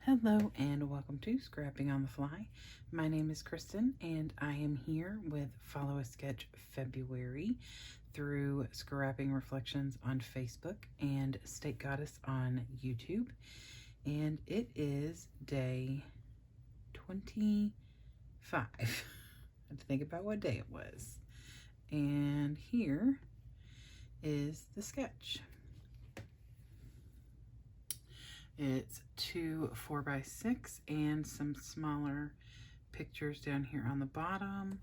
Hello and welcome to Scrapping on the Fly. My name is Kristen and I am here with Follow a Sketch February through Scrapping Reflections on Facebook and State Goddess on YouTube. And it is day 25. I had to think about what day it was. And here is the sketch. It's 2 4x6 and some smaller pictures down here on the bottom.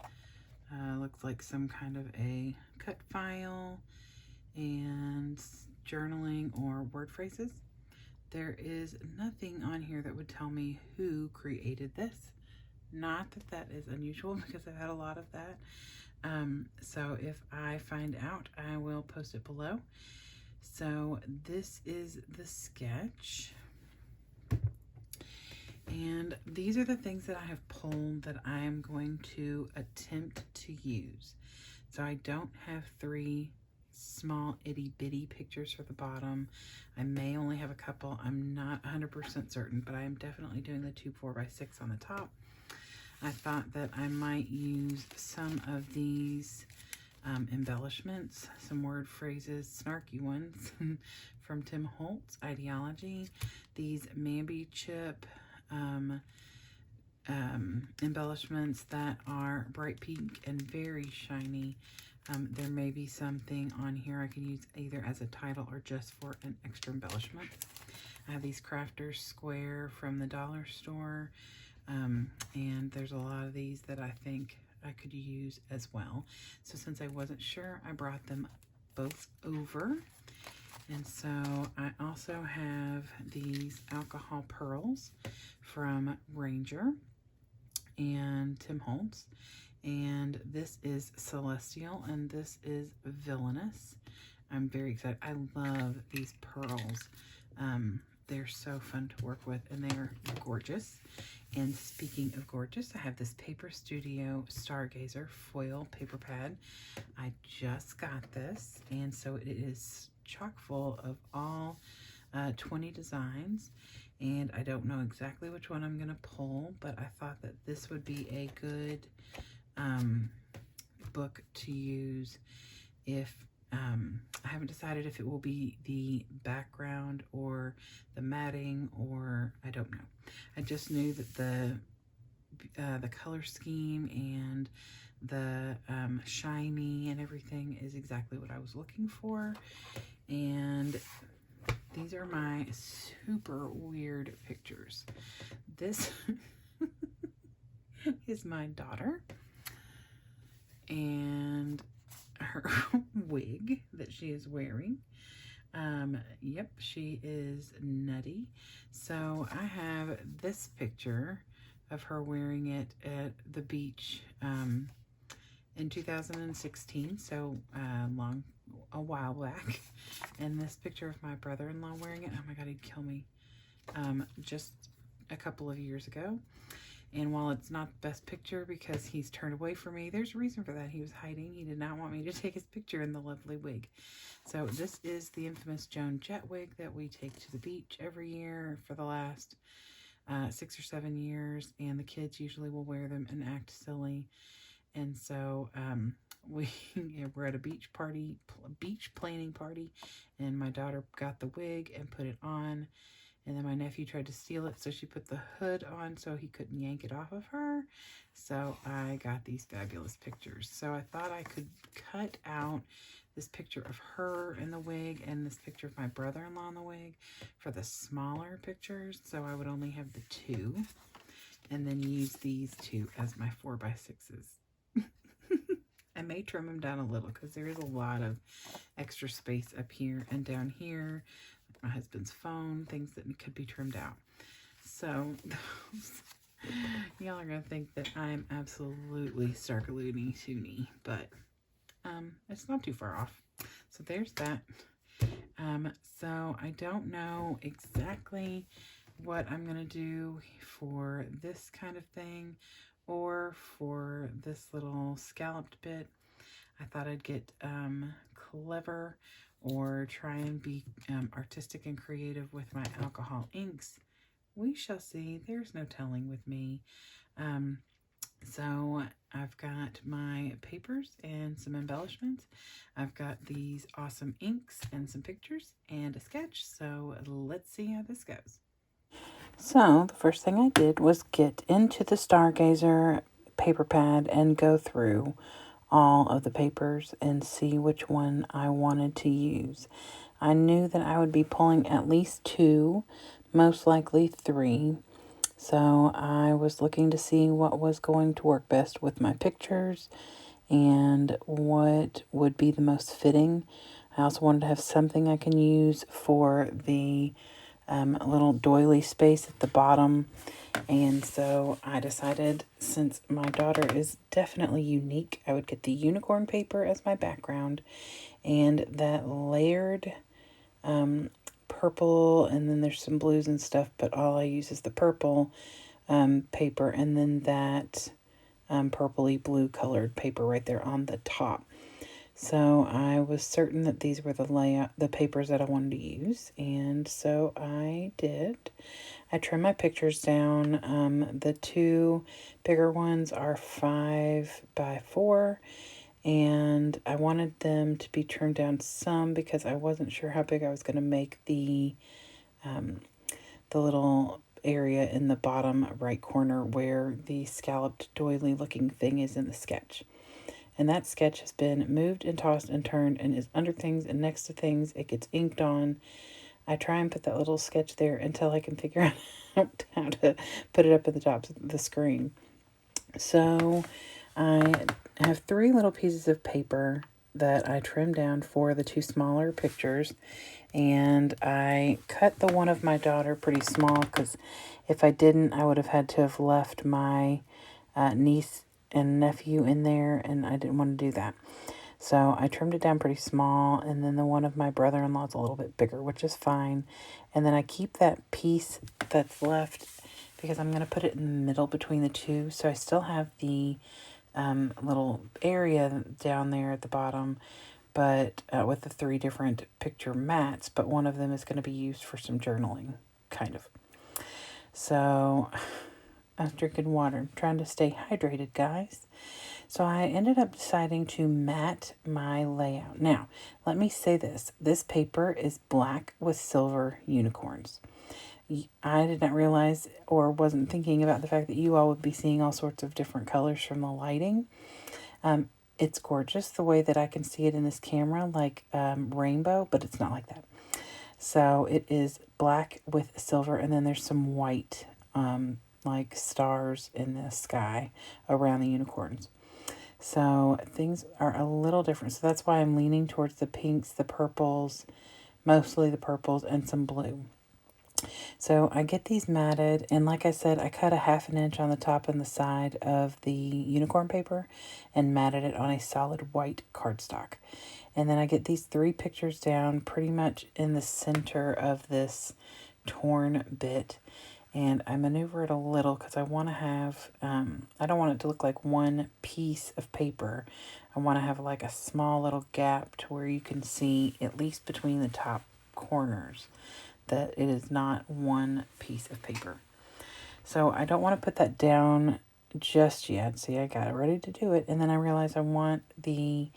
Looks like some kind of a cut file and journaling or word phrases. There is nothing on here that would tell me who created this. Not that that is unusual because I've had a lot of that. So if I find out, I will post it below. So this is the sketch. And these are the things that I have pulled that I am going to attempt to use. So I don't have 3 small itty bitty pictures for the bottom. I may only have a couple. I'm not 100% certain, but I am definitely doing the 2 4x6 on the top. I thought that I might use some of these embellishments, some word phrases, snarky ones from Tim Holtz, Ideology. These Mamby chip embellishments that are bright pink and very shiny. There may be something on here I can use either as a title or just for an extra embellishment. I have these Crafters Square from the dollar store, and there's a lot of these that I think I could use as well. So since I wasn't sure, I brought them both over. And so I also have these alcohol pearls from Ranger and Tim Holtz. And this is Celestial and this is Villainous. I'm very excited. I love these pearls. They're so fun to work with and they're gorgeous. And speaking of gorgeous, I have this Paper Studio Stargazer foil paper pad. I just got this, and so it is chock full of all 20 designs, and I don't know exactly which one I'm going to pull, but I thought that this would be a good book to use if I haven't decided if it will be the background or the matting, or I don't know. I just knew that the color scheme and the shiny and everything is exactly what I was looking for. And these are my super weird pictures. This is my daughter and her wig that she is wearing. Yep, she is nutty. So I have this picture of her wearing it at the beach in 2016, so a while back. And this picture of my brother-in-law wearing it, oh my god, he'd kill me, just a couple of years ago. And while it's not the best picture because he's turned away from me, there's a reason for that. He was hiding. He did not want me to take his picture in the lovely wig. So this is the infamous Joan Jett wig that we take to the beach every year for the last 6 or 7 years. And the kids usually will wear them and act silly. And so we're at a beach planning party, and my daughter got the wig and put it on. And then my nephew tried to steal it, so she put the hood on so he couldn't yank it off of her. So I got these fabulous pictures. So I thought I could cut out this picture of her in the wig and this picture of my brother-in-law in the wig for the smaller pictures. So I would only have the 2. And then use these 2 as my 4x6s. I may trim them down a little because there is a lot of extra space up here and down here. My husband's phone, things that could be trimmed out. So y'all are gonna think that I'm absolutely stark loony toony, but it's not too far off. So there's that. So I don't know exactly what I'm gonna do for this kind of thing or for this little scalloped bit. I thought I'd get clever or try and be artistic and creative with my alcohol inks We shall see. There's no telling with me. Um, so I've got my papers and some embellishments. I've got these awesome inks and some pictures and a sketch. So let's see how this goes. So the first thing I did was get into the Stargazer paper pad and go through all of the papers and see which one I wanted to use. I knew that I would be pulling at least 2, most likely 3. So I was looking to see what was going to work best with my pictures and what would be the most fitting. I also wanted to have something I can use for the little doily space at the bottom. And so I decided, since my daughter is definitely unique, I would get the unicorn paper as my background and that layered purple, and then there's some blues and stuff, but all I use is the purple paper, and then that purpley blue colored paper right there on the top. So I was certain that these were the papers that I wanted to use, and so I did. I trimmed my pictures down. The 2 bigger ones are 5 by 4, and I wanted them to be trimmed down some because I wasn't sure how big I was going to make the little area in the bottom right corner where the scalloped doily looking thing is in the sketch. And that sketch has been moved and tossed and turned and is under things and next to things. It gets inked on. I try and put that little sketch there until I can figure out how to put it up at the top of the screen. So I have 3 little pieces of paper that I trimmed down for the 2 smaller pictures. And I cut the one of my daughter pretty small because if I didn't, I would have had to have left my niece and nephew in there, and I didn't want to do that. So I trimmed it down pretty small, and then the one of my brother-in-law is a little bit bigger, which is fine. And then I keep that piece that's left because I'm going to put it in the middle between the 2. So I still have the little area down there at the bottom, but with the 3 different picture mats, but one of them is going to be used for some journaling, kind of. So I was drinking water. I'm trying to stay hydrated, guys. So I ended up deciding to mat my layout. Now, let me say this. This paper is black with silver unicorns. I did not realize or wasn't thinking about the fact that you all would be seeing all sorts of different colors from the lighting. It's gorgeous the way that I can see it in this camera, like rainbow, but it's not like that. So it is black with silver, and then there's some white, like stars in the sky around the unicorns. So things are a little different. So that's why I'm leaning towards the pinks, the purples, mostly the purples, and some blue. So I get these matted, and like I said, I cut a 1/2 inch on the top and the side of the unicorn paper and matted it on a solid white cardstock. And then I get these 3 pictures down pretty much in the center of this torn bit. And I maneuver it a little because I want to have, I don't want it to look like one piece of paper. I want to have like a small little gap to where you can see, at least between the top corners, that it is not one piece of paper. So I don't want to put that down just yet. See, I got it ready to do it. And then I realized I want the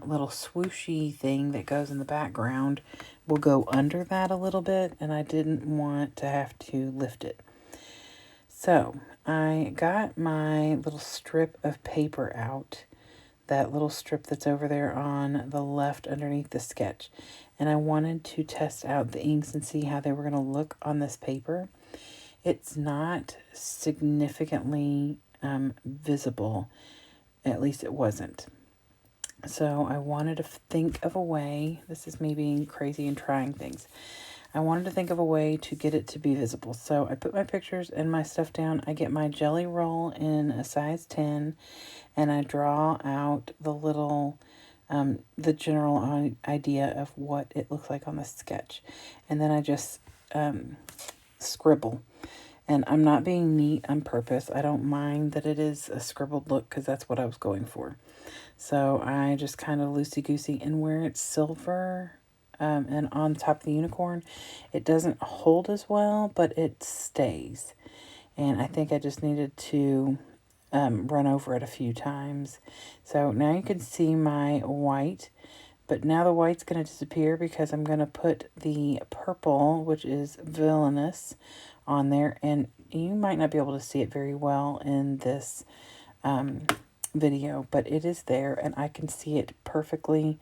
little swooshy thing that goes in the background will go under that a little bit, and I didn't want to have to lift it. So I got my little strip of paper out, that little strip that's over there on the left underneath the sketch, and I wanted to test out the inks and see how they were going to look on this paper. It's not significantly visible, at least it wasn't. So I wanted to think of a way, this is me being crazy and trying things. I wanted to think of a way to get it to be visible. So I put my pictures and my stuff down. I get my jelly roll in a size 10, and I draw out the little, the general idea of what it looks like on the sketch. And then I just scribble. And I'm not being neat on purpose. I don't mind that it is a scribbled look because that's what I was going for. So I just kind of loosey-goosey, and where it's silver, and on top of the unicorn, it doesn't hold as well, but it stays. And I think I just needed to run over it a few times. So now you can see my white, but now the white's going to disappear because I'm going to put the purple, which is Villainous, on there. And you might not be able to see it very well in this video, but it is there and I can see it perfectly.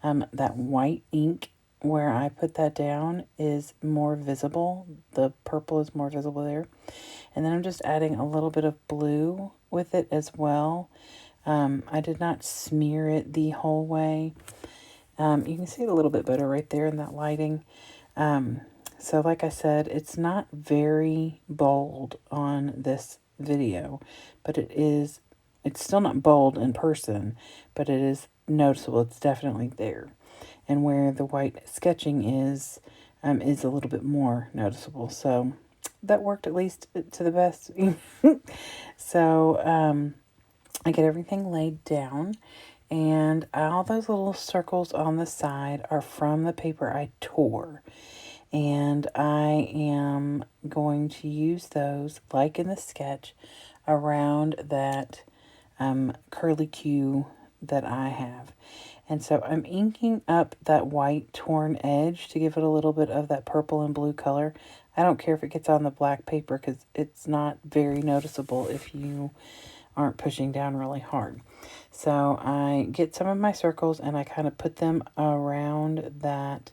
That white ink where I put that down is more visible. The purple is more visible there. And then I'm just adding a little bit of blue with it as well. I did not smear it the whole way. You can see it a little bit better right there in that lighting. So like I said, it's not very bold on this video, but it's still not bold in person, but it is noticeable. It's definitely there. And where the white sketching is a little bit more noticeable. So that worked at least to the best. So I get everything laid down, and all those little circles on the side are from the paper I tore. And I am going to use those, like in the sketch, around that curly Q that I have. And so I'm inking up that white torn edge to give it a little bit of that purple and blue color. I don't care if it gets on the black paper because it's not very noticeable if you aren't pushing down really hard. So I get some of my circles and I kind of put them around that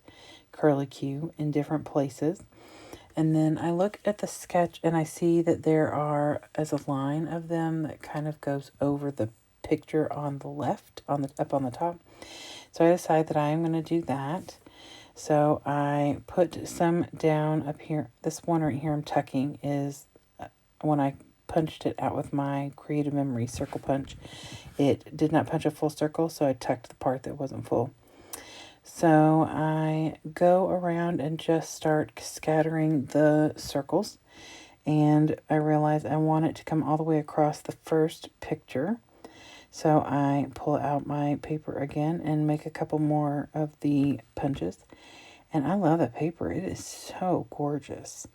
curly Q in different places. And then I look at the sketch and I see that there are as a line of them that kind of goes over the picture on the left, up on the top. So I decide that I am going to do that. So I put some down up here. This one right here I'm tucking is when I punched it out with my Creative Memory circle punch. It did not punch a full circle, so I tucked the part that wasn't full. So I go around and just start scattering the circles. And I realize I want it to come all the way across the first picture. So I pull out my paper again and make a couple more of the punches. And I love that paper. It is so gorgeous.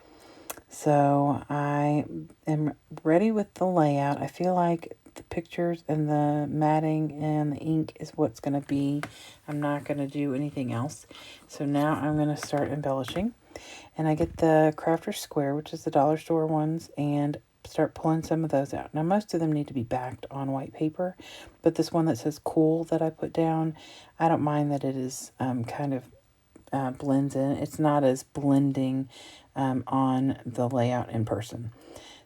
So I am ready with the layout. I feel like the pictures and the matting and the ink is what's going to be. I'm not going to do anything else. So now I'm going to start embellishing. And I get the Crafter Square, which is the dollar store ones, and start pulling some of those out. Now, most of them need to be backed on white paper, but this one that says cool that I put down, I don't mind that it is kind of blends in. It's not as blending on the layout in person.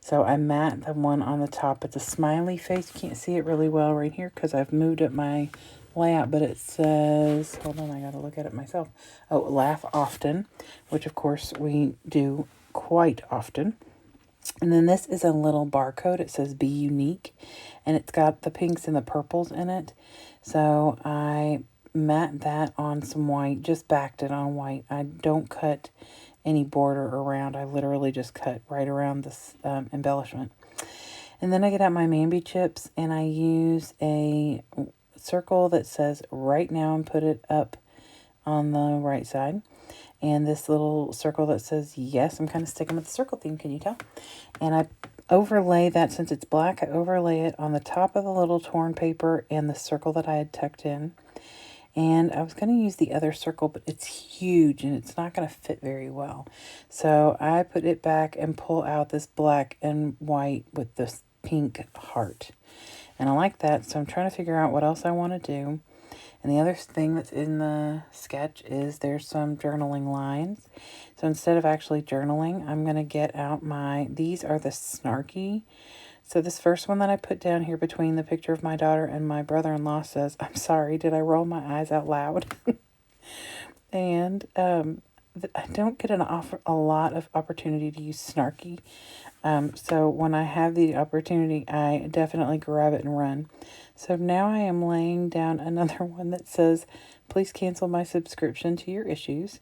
So I matte the one on the top. It's a smiley face. You can't see it really well right here because I've moved up my layout, but it says, hold on, I got to look at it myself. Oh, laugh often, which of course we do quite often. And then this is a little barcode. It says be unique, and it's got the pinks and the purples in it. So I matte that on some white, just backed it on white. I don't cut any border around. I literally just cut right around this embellishment. And then I get out my Mambi chips and I use a circle that says right now and put it up on the right side. And this little circle that says yes. I'm kind of sticking with the circle theme, can you tell? And I overlay that, since it's black, I overlay it on the top of the little torn paper and the circle that I had tucked in. And I was going to use the other circle, but it's huge and it's not going to fit very well. So I put it back and pull out this black and white with this pink heart. And I like that, so I'm trying to figure out what else I want to do. And the other thing that's in the sketch is there's some journaling lines. So instead of actually journaling, I'm going to get out these are the snarky. So this first one that I put down here between the picture of my daughter and my brother-in-law says, I'm sorry, did I roll my eyes out loud? And I don't get a lot of opportunity to use snarky. So when I have the opportunity, I definitely grab it and run. So now I am laying down another one that says, please cancel my subscription to your issues.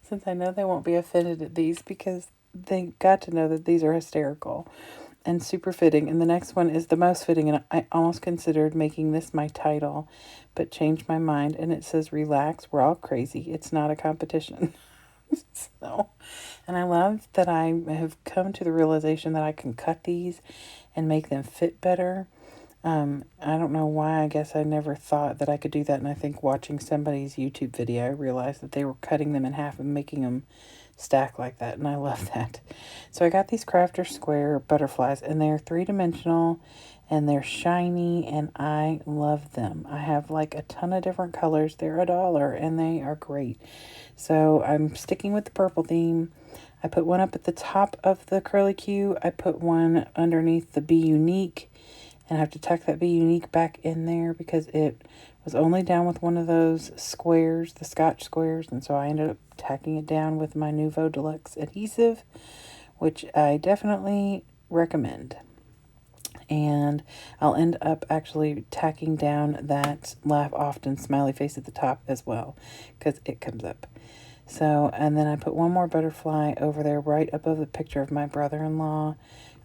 Since I know they won't be offended at these because they got to know that these are hysterical. and super fitting. And the next one is the most fitting, and I almost considered making this my title, but changed my mind, and it says, "Relax, we're all crazy. It's not a competition." So, and I love that I have come to the realization that I can cut these and make them fit better. I don't know why. I guess I never thought that I could do that, and I think watching somebody's YouTube video, I realized that they were cutting them in half and making them stack like that, and I love that. So I got these Crafter Square butterflies, and they're 3-dimensional, and they're shiny, and I love them. I have like a ton of different colors. They're $1, and they are great. So I'm sticking with the purple theme. I put one up at the top of the curlicue. I put one underneath the Be Unique, and I have to tuck that Be Unique back in there because it was only down with one of those squares, the Scotch squares, and so I ended up tacking it down with my Nuvo Deluxe adhesive, which I definitely recommend. And I'll end up actually tacking down that Laugh Often smiley face at the top as well, because it comes up. So, and then I put one more butterfly over there right above the picture of my brother-in-law,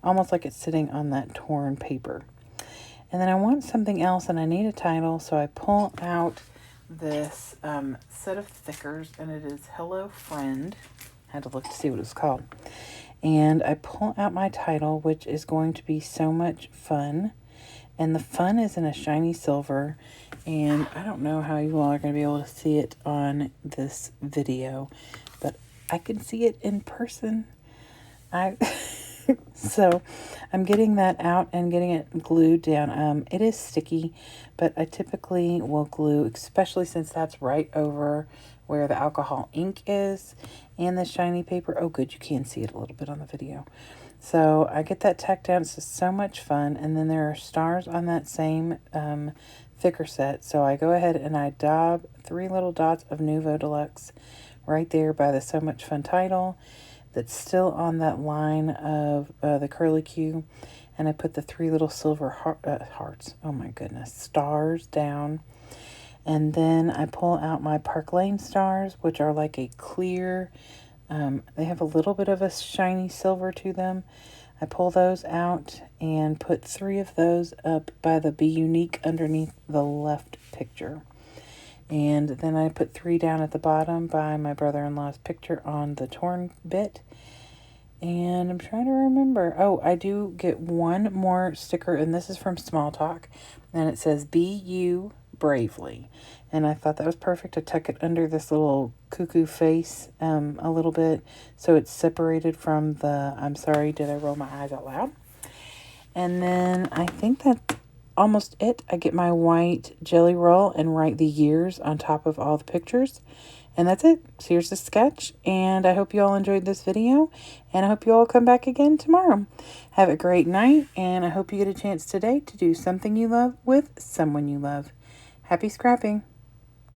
almost like it's sitting on that torn paper. And then I want something else, and I need a title, so I pull out this set of thickers, and it is Hello Friend. I had to look to see what it's called. And I pull out my title, which is going to be So Much Fun. And the fun is in a shiny silver. And I don't know how you all are going to be able to see it on this video, but I can see it in person. So I'm getting that out and getting it glued down. It is sticky, but I typically will glue, especially since that's right over where the alcohol ink is and the shiny paper. Oh, good, you can see it a little bit on the video. So I get that tacked down. It's just so much fun. And then there are stars on that same thicker set. So I go ahead and I daub 3 little dots of Nuvo Deluxe right there by the So Much Fun title that's still on that line of the curlicue. And I put the 3 little silver hearts, oh my goodness, stars down. And then I pull out my Park Lane stars, which are like a clear, they have a little bit of a shiny silver to them. I pull those out and put 3 of those up by the Be Unique underneath the left picture. And then I put 3 down at the bottom by my brother-in-law's picture on the torn bit. And I'm trying to remember. Oh, I do get one more sticker, and this is from Small Talk. And it says, Be You Bravely. And I thought that was perfect to tuck it under this little cuckoo face a little bit, so it's separated from the, I'm sorry, did I roll my eyes out loud? And then I think that's almost it. I get my white jelly roll and write the years on top of all the pictures. And that's it. So here's the sketch, and I hope you all enjoyed this video, and I hope you all come back again tomorrow. Have a great night, and I hope you get a chance today to do something you love with someone you love. Happy scrapping!